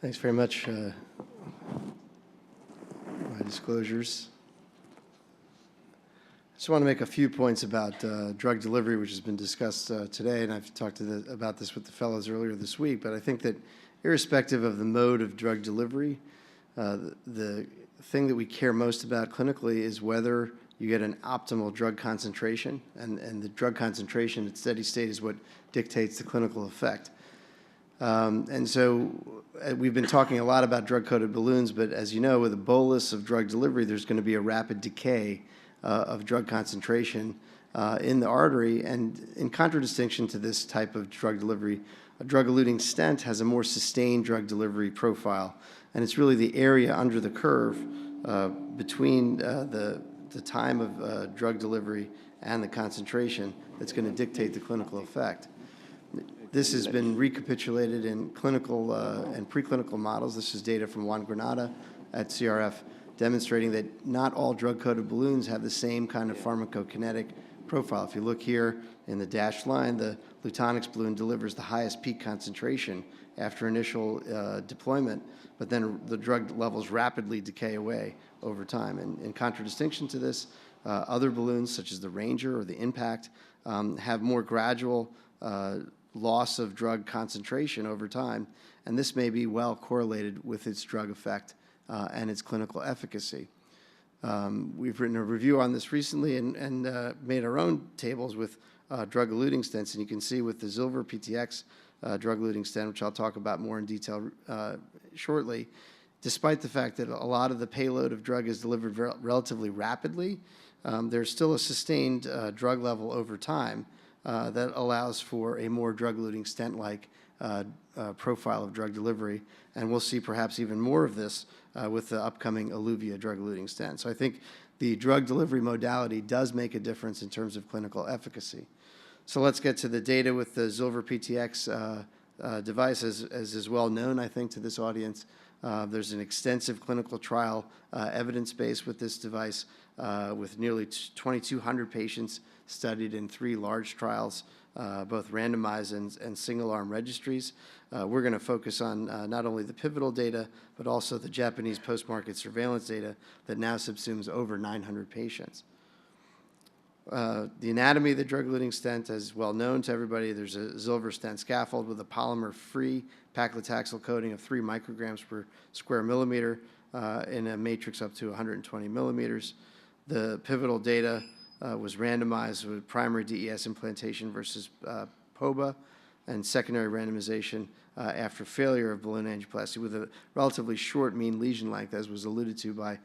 Thanks very much. My disclosures. I just want to make a few points about drug delivery, which has been discussed today, and I've talked about this with the fellows earlier this week. But I think that irrespective of the mode of drug delivery, the thing that we care most about clinically is whether you get an optimal drug concentration, and the drug concentration at steady state is what dictates the clinical effect. And so we've been talking a lot about drug-coated balloons, but as you know, with a bolus of drug delivery, there's going to be a rapid decay of drug concentration in the artery. And in contradistinction to this type of drug delivery, a drug-eluting stent has a more sustained drug delivery profile. And it's really the area under the curve between the time of drug delivery and the concentration that's going to dictate the clinical effect. This has been recapitulated in clinical and preclinical models. This is data from Juan Granada at CRF demonstrating that not all drug-coated balloons have the same kind of pharmacokinetic profile. If you look here in the dashed line, the Lutonix balloon delivers the highest peak concentration after initial deployment, but then the drug levels rapidly decay away over time. And in contradistinction to this, other balloons, such as the Ranger or the Impact, have more gradual loss of drug concentration over time, and this may be well correlated with its drug effect and its clinical efficacy. We've written a review on this recently and made our own tables with drug-eluting stents, and you can see with the Zilver PTX drug-eluting stent, which I'll talk about more in detail shortly, despite the fact that a lot of the payload of drug is delivered relatively rapidly, there's still a sustained drug level over time that allows for a more drug-eluting stent-like profile of drug delivery, and we'll see perhaps even more of this with the upcoming Eluvia drug-eluting stent. So I think the drug delivery modality does make a difference in terms of clinical efficacy. So let's get to the data with the Zilver PTX device. As is well known, I think, to this audience, there's an extensive clinical trial evidence base with this device with nearly 2,200 patients studied in 3 large trials, both randomized and single-arm registries. We're going to focus on not only the pivotal data, but also the Japanese post-market surveillance data that now subsumes over 900 patients. The anatomy of the drug-eluting stent is well known to everybody. There's a Zilver stent scaffold with a polymer-free paclitaxel coating of 3 micrograms per square millimeter in a matrix up to 120 millimeters. The pivotal data was randomized with primary DES implantation versus POBA and secondary randomization after failure of balloon angioplasty with a relatively short mean lesion length, as was alluded to by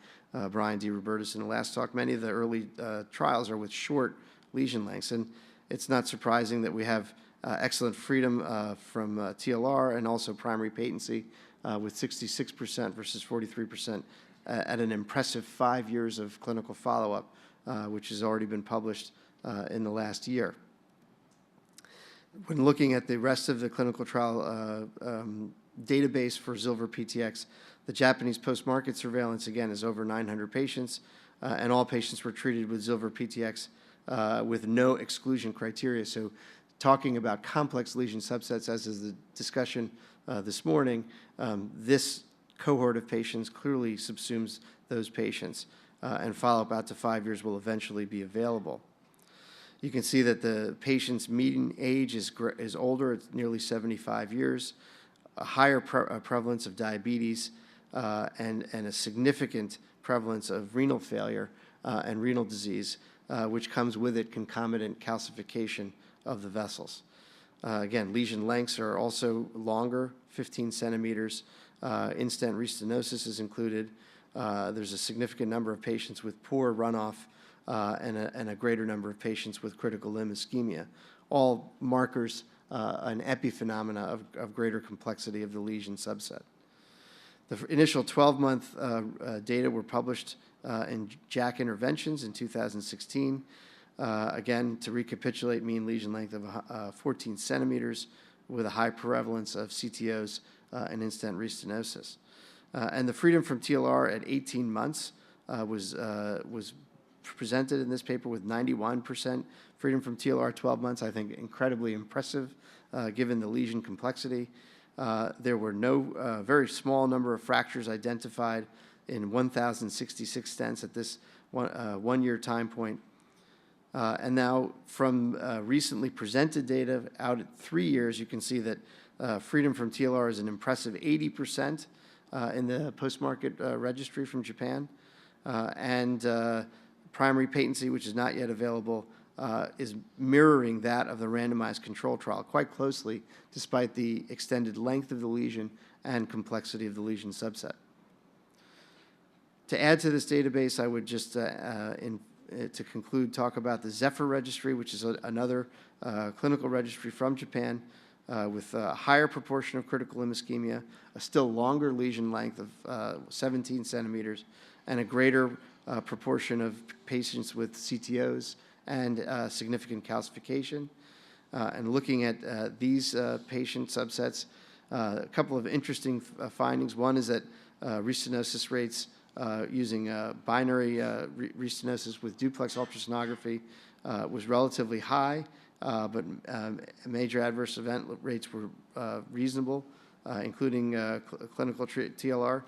Brian D. Robertus in the last talk. Many of the early trials are with short lesion lengths, and it's not surprising that we have excellent freedom from TLR and also primary patency with 66% versus 43% at an impressive 5 years of clinical follow-up, which has already been published in the last year. When looking at the rest of the clinical trial database for Zilver PTX, the Japanese post-market surveillance, again, is over 900 patients, and all patients were treated with Zilver PTX with no exclusion criteria. So talking about complex lesion subsets, as is the discussion this morning, this cohort of patients clearly subsumes those patients, and follow-up out to 5 years will eventually be available. You can see that the patient's median age is older. It's nearly 75 years, a higher prevalence of diabetes, and a significant prevalence of renal failure and renal disease, which comes with it concomitant calcification of the vessels. Again, lesion lengths are also longer, 15 centimeters. In-stent restenosis is included. There's a significant number of patients with poor runoff and a greater number of patients with critical limb ischemia, all markers an epiphenomena of greater complexity of the lesion subset. The initial 12-month data were published in JACC Interventions in 2016. Again, to recapitulate, mean lesion length of 14 centimeters with a high prevalence of CTOs and in-stent restenosis. And the freedom from TLR at 18 months was presented in this paper with 91% freedom from TLR 12 months. I think incredibly impressive given the lesion complexity. There were no very small number of fractures identified in 1,066 stents at this one-year time point. And now from recently presented data out at 3 years, you can see that freedom from TLR is an impressive 80% in the post-market registry from Japan. And primary patency, which is not yet available, is mirroring that of the randomized control trial quite closely, despite the extended length of the lesion and complexity of the lesion subset. To add to this database, I would just, to conclude, talk about the Zilver registry, which is another clinical registry from Japan with a higher proportion of critical limb ischemia, a still longer lesion length of 17 centimeters, and a greater proportion of patients with CTOs and significant calcification. And looking at these patient subsets, a couple of interesting findings. One is that restenosis rates using binary restenosis with duplex ultrasonography was relatively high, but major adverse event rates were reasonable, including clinical TLR.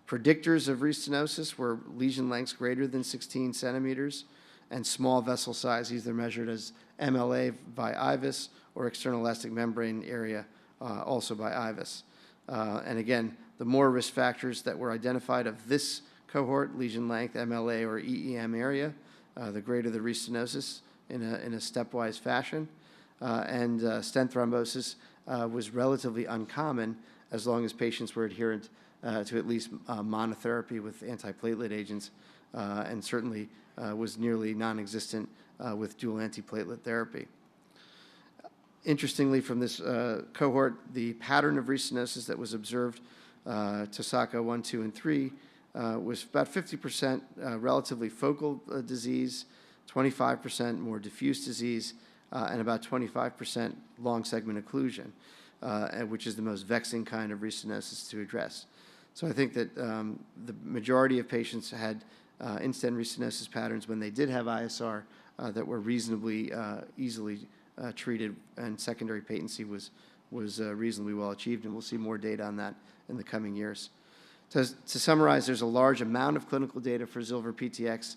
Predictors of restenosis were lesion lengths greater than 16 centimeters and small vessel size, either measured as MLA by IVUS or external elastic membrane area, also by IVUS. And again, the more risk factors that were identified of this cohort, lesion length, MLA, or EEM area, the greater the restenosis in a stepwise fashion. And stent thrombosis was relatively uncommon as long as patients were adherent to at least monotherapy with antiplatelet agents, and certainly was nearly non-existent with dual antiplatelet therapy. Interestingly, from this cohort, the pattern of restenosis that was observed, Tosaka 1, 2, and 3, was about 50% relatively focal disease, 25% more diffuse disease, and about 25% long segment occlusion, which is the most vexing kind of restenosis to address. So I think that the majority of patients had in-stent restenosis patterns when they did have ISR that were reasonably easily treated, and secondary patency was reasonably well achieved, and we'll see more data on that in the coming years. To summarize, there's a large amount of clinical data for Zilver PTX,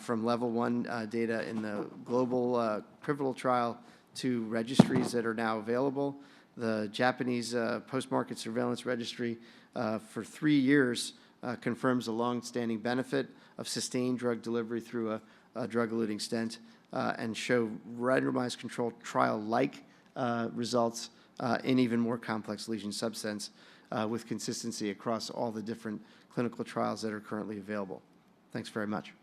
from level 1 data in the global pivotal trial to registries that are now available. The Japanese post-market surveillance registry for 3 years confirms a long-standing benefit of sustained drug delivery through a drug-eluting stent, and show randomized controlled trial-like results in even more complex lesion subsets with consistency across all the different clinical trials that are currently available. Thanks very much.